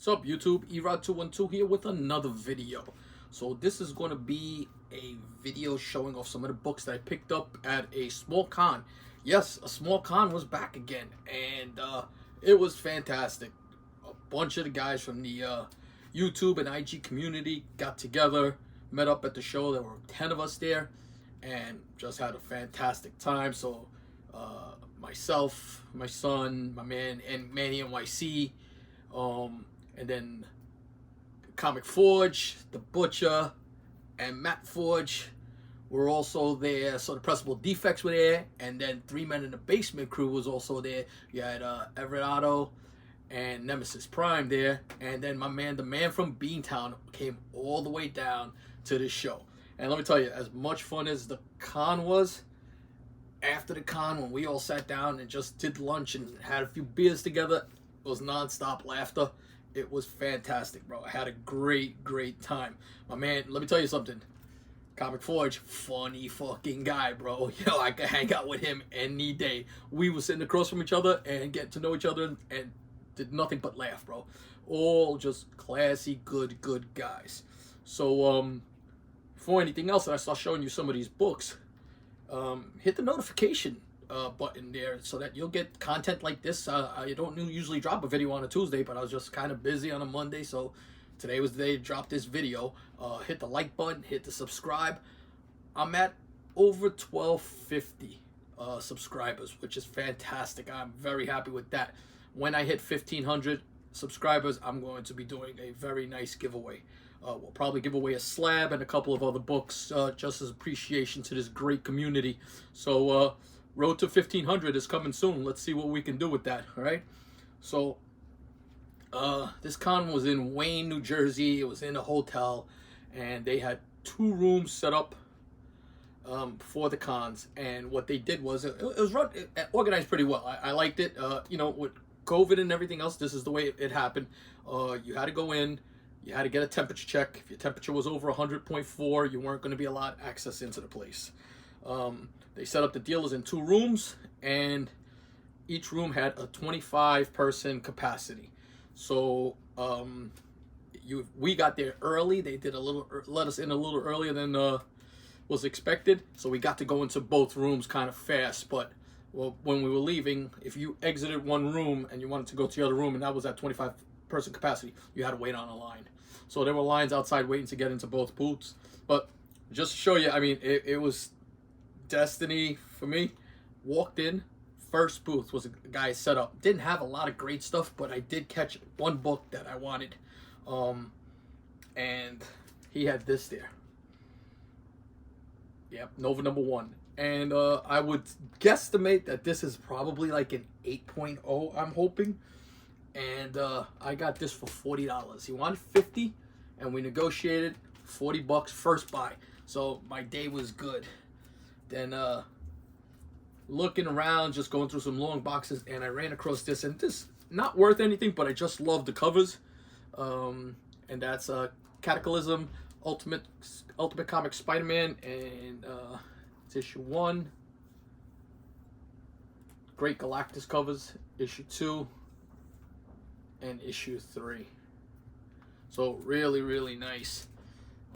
What's up, YouTube? Erod212 here with another video. So this is going to be a video showing off some of the books that I picked up at a small con. Yes, a small con was back again, and it was fantastic. A bunch of the guys from the YouTube and IG community got together, met up at the show. There were 10 of us there, and just had a fantastic time. So myself, my son, my man, and Manny NYC, and then Comic Forge, The Butcher, and Matt Forge were also there. So the Pressable Defects were there, and then Three Men in the Basement crew was also there. You had Everett Otto and Nemesis Prime there, and then my man, the man from Beantown, came all the way down to this show. And let me tell you, as much fun as the con was, after the con, when we all sat down and just did lunch and had a few beers together, it was non-stop laughter. It was fantastic, bro. I had a great time. My man, let me tell you something. Comic Forge, funny fucking guy, bro. Yo, I could hang out with him any day. We were sitting across from each other and getting to know each other and did nothing but laugh, bro. All just classy, good guys. So, before anything else, I start showing you some of these books. Hit the notification button there so that you'll get content like this. I don't usually drop a video on a Tuesday, but I was just kind of busy on a Monday, so today was the day to drop this video. Hit the like button, hit the subscribe. I'm at over 1250 subscribers, which is fantastic. I'm very happy with that. When I hit 1500 subscribers, I'm going to be doing a very nice giveaway. We'll probably give away a slab and a couple of other books just as appreciation to this great community. So road to 1500 is coming soon. Let's see what we can do with that. All right. So this con was in Wayne, New Jersey. It was in a hotel, and they had 2 rooms set up for the cons. And what they did was it was organized pretty well. I liked it. You know, with COVID and everything else, this is the way it happened. You had to go in. You had to get a temperature check. If your temperature was over 100.4, you weren't going to be allowed access into the place. They set up the dealers in 2 rooms, and each room had a 25-person capacity. So we got there early. They did let us in a little earlier than was expected. So we got to go into both rooms kind of fast. But when we were leaving, if you exited one room and you wanted to go to the other room, and that was at 25-person capacity, you had to wait on a line. So there were lines outside waiting to get into both booths. But just to show you, I mean, it was destiny for me. Walked in, first booth was a guy set up. Didn't have a lot of great stuff, but I did catch one book that I wanted. And he had this there. Yep, Nova #1. And I would guesstimate that this is probably like an 8.0, I'm hoping. And I got this for $40. He wanted $50, and we negotiated $40 first buy. So my day was good. Then looking around, just going through some long boxes, and I ran across this, and this not worth anything, but I just love the covers. And that's Cataclysm, Ultimate Comic Spider-Man, and it's issue 1. Great Galactus covers, issue 2. And issue 3. So really nice.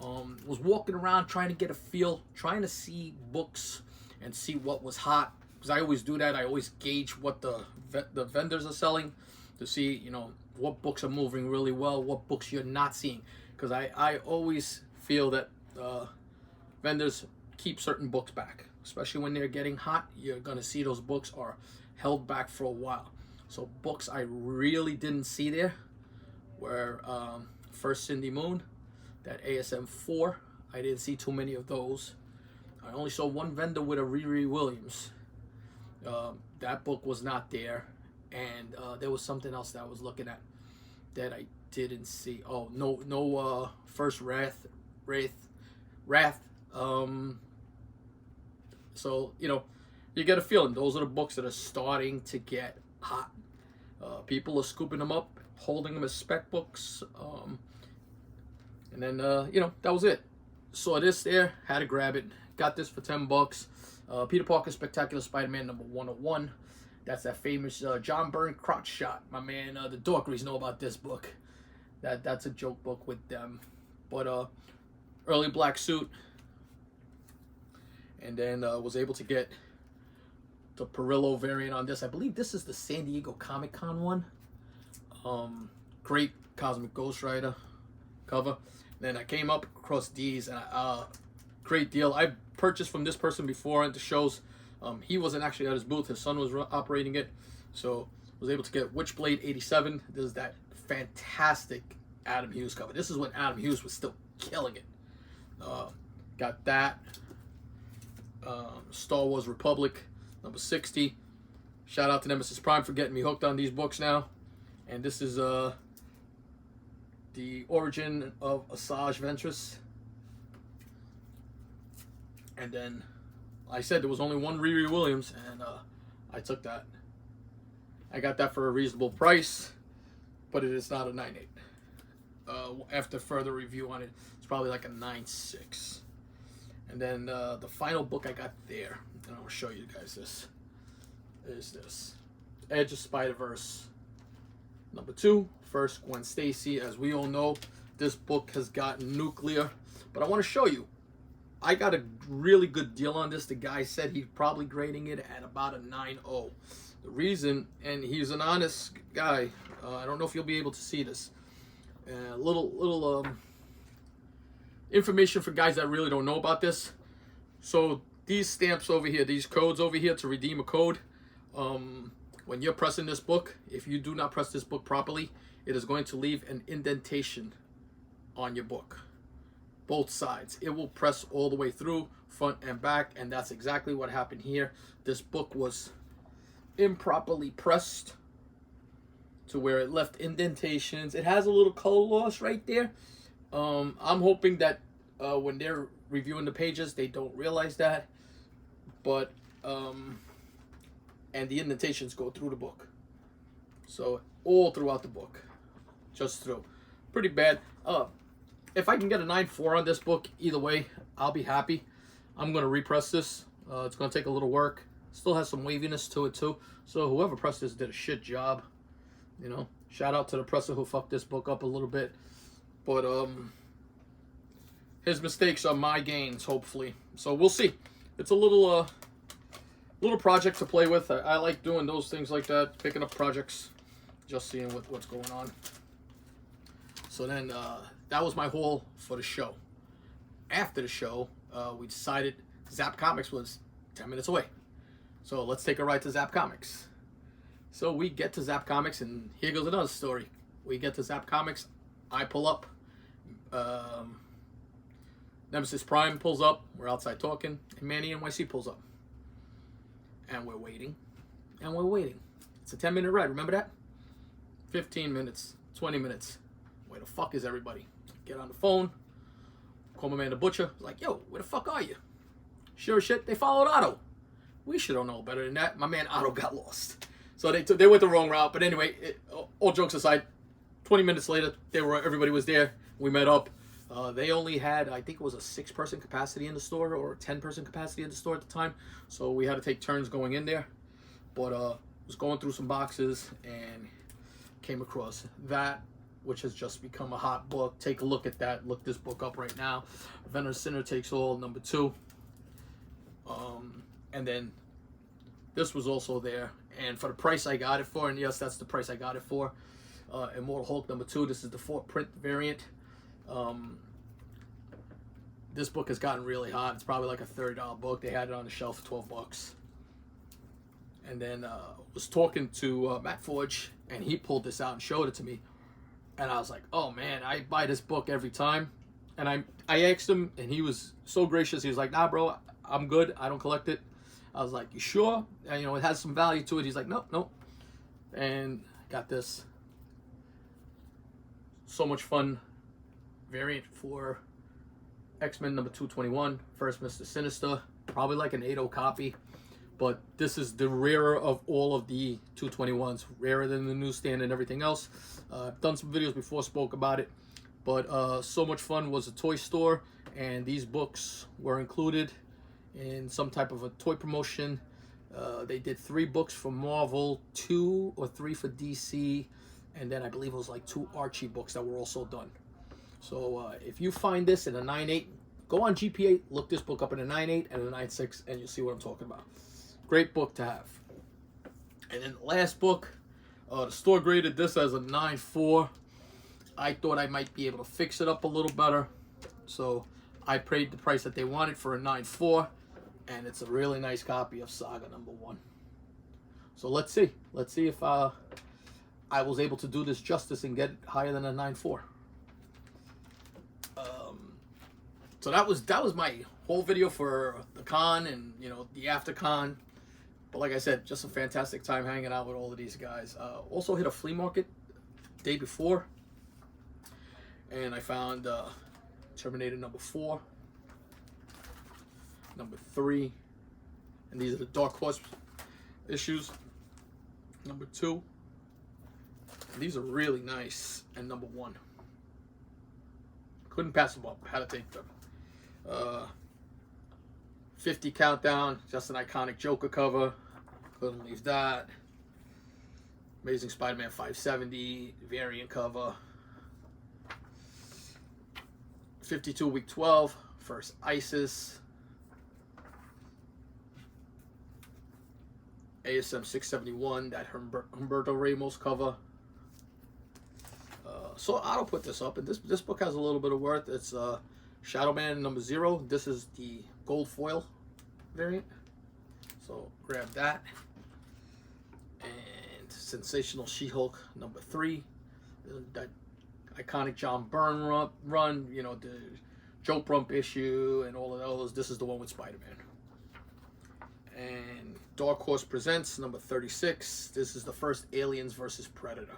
Was walking around trying to get a feel, trying to see books and see what was hot, because I always do that. I always gauge what the vendors are selling to see, you know, what books are moving really well, what books you're not seeing, because I always feel that vendors keep certain books back, especially when they're getting hot. You're gonna see those books are held back for a while. So books I really didn't see there were First Cindy Moon, that ASM 4. I didn't see too many of those. I only saw one vendor with a Riri Williams. That book was not there. And there was something else that I was looking at that I didn't see. Oh, no First Wrath. So, you know, you get a feeling those are the books that are starting to get hot. People are scooping them up, holding them as spec books, and then you know, that was it. Saw this there, had to grab it, got this for $10. Peter Parker Spectacular Spider-Man #101. That's that famous John Byrne crotch shot. My man, the Dorkeries know about this book. That's a joke book with them. But early black suit, and then was able to get the Perillo variant on this. I believe this is the San Diego Comic Con one. Great Cosmic Ghost Rider cover. Then I came up across these, and great deal. I purchased from this person before at the shows. He wasn't actually at his booth. His son was operating it, so was able to get Witchblade 87. This is that fantastic Adam Hughes cover. This is when Adam Hughes was still killing it. Got that. Star Wars Republic number 60. Shout out to Nemesis Prime for getting me hooked on these books now. And this is the origin of Asajj Ventress. And then I said there was only one Riri Williams, and I took that. I got that for a reasonable price, but it is not a 9.8. After further review on it, it's probably like a 9.6. And then the final book I got there, and I'll show you guys this, is this. Edge of Spider-Verse number 2, First Gwen Stacy. As we all know, this book has gotten nuclear, but I want to show you. I got a really good deal on this. The guy said he's probably grading it at about a 9.0. The reason, and he's an honest guy, I don't know if you'll be able to see this. Little information for guys that really don't know about this. So these stamps over here, these codes over here to redeem a code, when you're pressing this book, if you do not press this book properly, it is going to leave an indentation on your book. Both sides. It will press all the way through, front and back, and that's exactly what happened here. This book was improperly pressed to where it left indentations. It has a little color loss right there. I'm hoping that when they're reviewing the pages, they don't realize that. But and the indentations go through the book, so all throughout the book, just through. Pretty bad. If I can get a 9.4 on this book, either way, I'll be happy. I'm gonna repress this. It's gonna take a little work. Still has some waviness to it too. So whoever pressed this did a shit job. You know, shout out to the presser who fucked this book up a little bit. But his mistakes are my gains, hopefully. So we'll see. It's a little project to play with. I like doing those things like that, picking up projects, just seeing what's going on. So then that was my haul for the show. After the show, we decided Zap Comics was 10 minutes away. So let's take a ride to Zap Comics. So we get to Zap Comics, and here goes another story. We get to Zap Comics. I pull up. Nemesis Prime pulls up. We're outside talking. And Manny NYC pulls up. And we're waiting. And we're waiting. It's a 10-minute ride. Remember that? 15 minutes. 20 minutes. Where the fuck is everybody? Get on the phone. Call my man the butcher. Like, yo, where the fuck are you? Sure as shit, they followed Otto. We should all know better than that. My man Otto got lost. So they went the wrong route. But anyway, all jokes aside, 20 minutes later, everybody was there. We met up. They only had, I think it was a 6-person capacity in the store, or a 10-person capacity in the store at the time. So we had to take turns going in there. But was going through some boxes and came across that, which has just become a hot book. Take a look at that. Look this book up right now. Venom Sinner Takes All, number 2. And then this was also there. And for the price I got it for, and yes, that's the price I got it for, Immortal Hulk number 2. This is the 4-print variant. This book has gotten really hot. It's probably like a $30 book. They had it on the shelf for $12. And then was talking to Matt Forge, and he pulled this out and showed it to me. And I was like, oh man, I buy this book every time. And I asked him, and he was so gracious. He was like, nah, bro, I'm good. I don't collect it. I was like, you sure? And, you know, it has some value to it. He's like, nope. And got this. So much fun variant for X-Men number 221, First Mr. Sinister. Probably like an 8.0 copy. But this is the rarer of all of the 221s. Rarer than the newsstand and everything else. I've done some videos before, spoke about it. But So Much Fun was a toy store, and these books were included in some type of a toy promotion. They did 3 books for Marvel, 2 or 3 for DC, and then I believe it was like 2 Archie books that were also done. So if you find this in a 9.8, go on GPA, look this book up in a 9.8 and a 9.6, and you'll see what I'm talking about. Great book to have. And then the last book, the store graded this as a 9.4. I thought I might be able to fix it up a little better, so I paid the price that they wanted for a 9.4, and it's a really nice copy of Saga #1. So let's see if I was able to do this justice and get higher than a 9.4. So that was my whole video for the con and, you know, the after con. But like I said, just a fantastic time hanging out with all of these guys. Also hit a flea market day before, and I found Terminator #4, #3, and these are the Dark Horse issues, #2. These are really nice, and #1. Couldn't pass them up. Had to take them. 50 Countdown, just an iconic Joker cover. Couldn't leave that. Amazing Spider-Man 570 variant cover. 52 Week 12, First Isis. ASM 671, that Humberto Ramos cover. So I'll put this up, and this book has a little bit of worth. It's Shadow Man #0. This is the gold foil variant, so grab that. And Sensational She-Hulk #3, that iconic John Byrne run, you know, the Joe Brump issue and all of those. This is the one with Spider-Man. And Dark Horse Presents #36. This is the first Aliens versus Predator.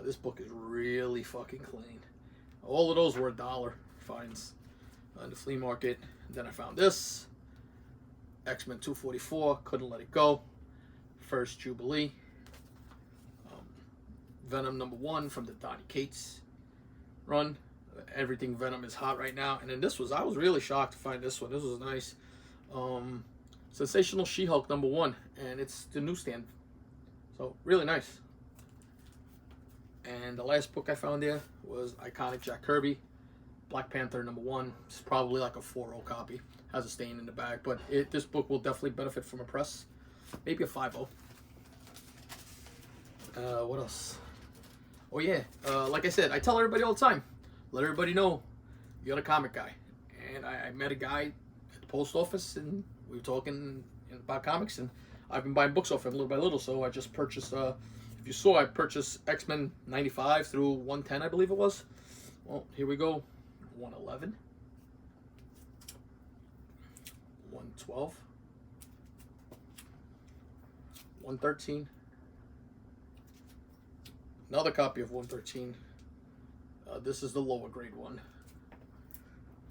This book is really fucking clean. All of those were $1 finds in the flea market. And then I found this, X-Men 244, couldn't let it go. First Jubilee. Venom #1 from the Donny Cates run. Everything Venom is hot right now. And then this was, I was really shocked to find this one. This was nice. Sensational She-Hulk #1, and it's the newsstand. So really nice. And the last book I found there was iconic Jack Kirby, Black Panther #1. It's probably like a 4.0 copy. Has a stain in the back, but this book will definitely benefit from a press. Maybe a 5.0. What else? Oh yeah, like I said, I tell everybody all the time, let everybody know you're the comic guy. And I met a guy at the post office, and we were talking about comics, and I've been buying books off him little by little. So I just purchased, if you saw, I purchased X-Men 95 through 110, I believe it was. Well, here we go. 111, 112, 113. Another copy of 113. This is the lower grade one.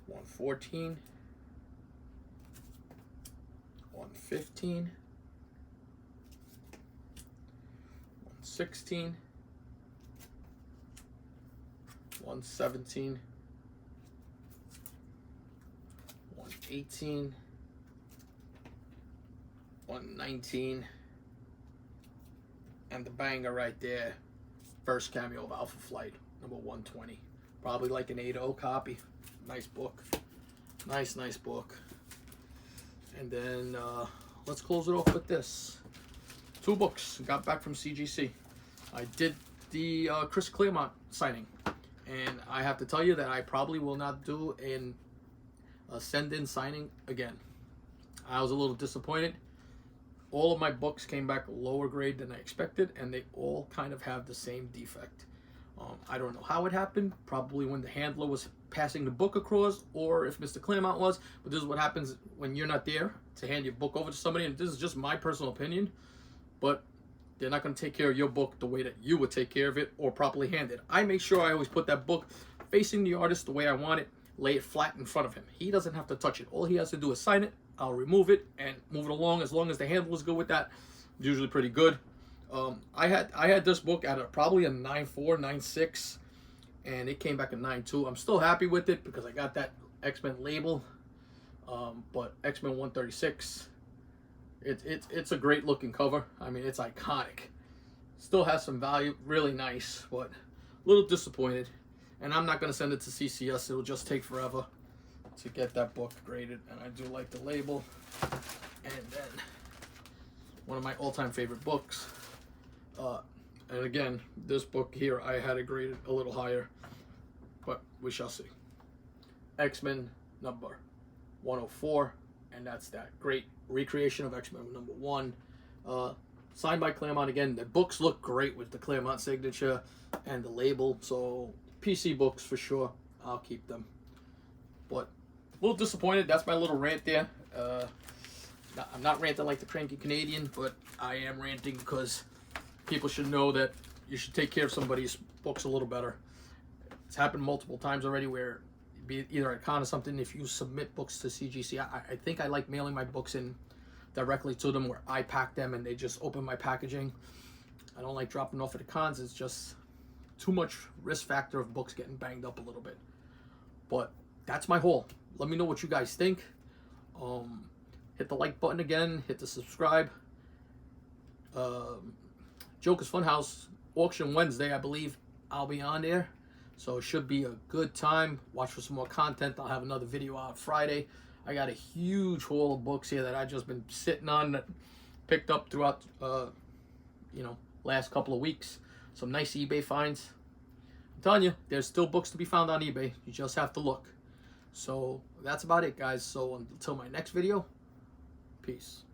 114, 115, 116, 117, 118, 119, and the banger right there, first cameo of Alpha Flight, #120. Probably like an 8.0 copy. Nice book. Nice book. And then let's close it off with this. 2 books. Got back from CGC. I did the Chris Claremont signing, and I have to tell you that I probably will not do a send-in signing again. I was a little disappointed. All of my books came back lower grade than I expected, and they all kind of have the same defect. I don't know how it happened. Probably when the handler was passing the book across, or if Mr. Claremont was. But this is what happens when you're not there to hand your book over to somebody. And this is just my personal opinion, but they're not going to take care of your book the way that you would take care of it, or properly hand it. I make sure I always put that book facing the artist the way I want it, lay it flat in front of him. He doesn't have to touch it. All he has to do is sign it. I'll remove it and move it along. As long as the handle is good with that, usually pretty good. I had this book at probably a 9.4, 9.6, and it came back a 9.2. I'm still happy with it because I got that X-Men label. But X-Men 136, it's a great looking cover. I mean, it's iconic. Still has some value, really nice, but a little disappointed. And I'm not going to send it to CCS. It'll just take forever to get that book graded. And I do like the label. And then one of my all-time favorite books. And again, this book here, I had it graded a little higher, but we shall see. X-Men number 104, and that's that great recreation of X-Men number 1. Signed by Claremont again. The books look great with the Claremont signature and the label, so PC books for sure. I'll keep them. But a little disappointed. That's my little rant there. I'm not ranting like the cranky Canadian, but I am ranting because people should know that you should take care of somebody's books a little better. It's happened multiple times already where be either a con or something. If you submit books to CGC, I think I like mailing my books in directly to them where I pack them and they just open my packaging. I don't like dropping off at the cons. It's just too much risk factor of books getting banged up a little bit. But that's my haul. Let me know what you guys think. Hit the like button again. Hit the subscribe. Joker's Funhouse auction Wednesday, I believe. I'll be on there. So it should be a good time. Watch for some more content. I'll have another video out Friday. I got a huge haul of books here that I've just been sitting on that picked up throughout, last couple of weeks. Some nice eBay finds. I'm telling you, there's still books to be found on eBay. You just have to look. So that's about it, guys. So until my next video, peace.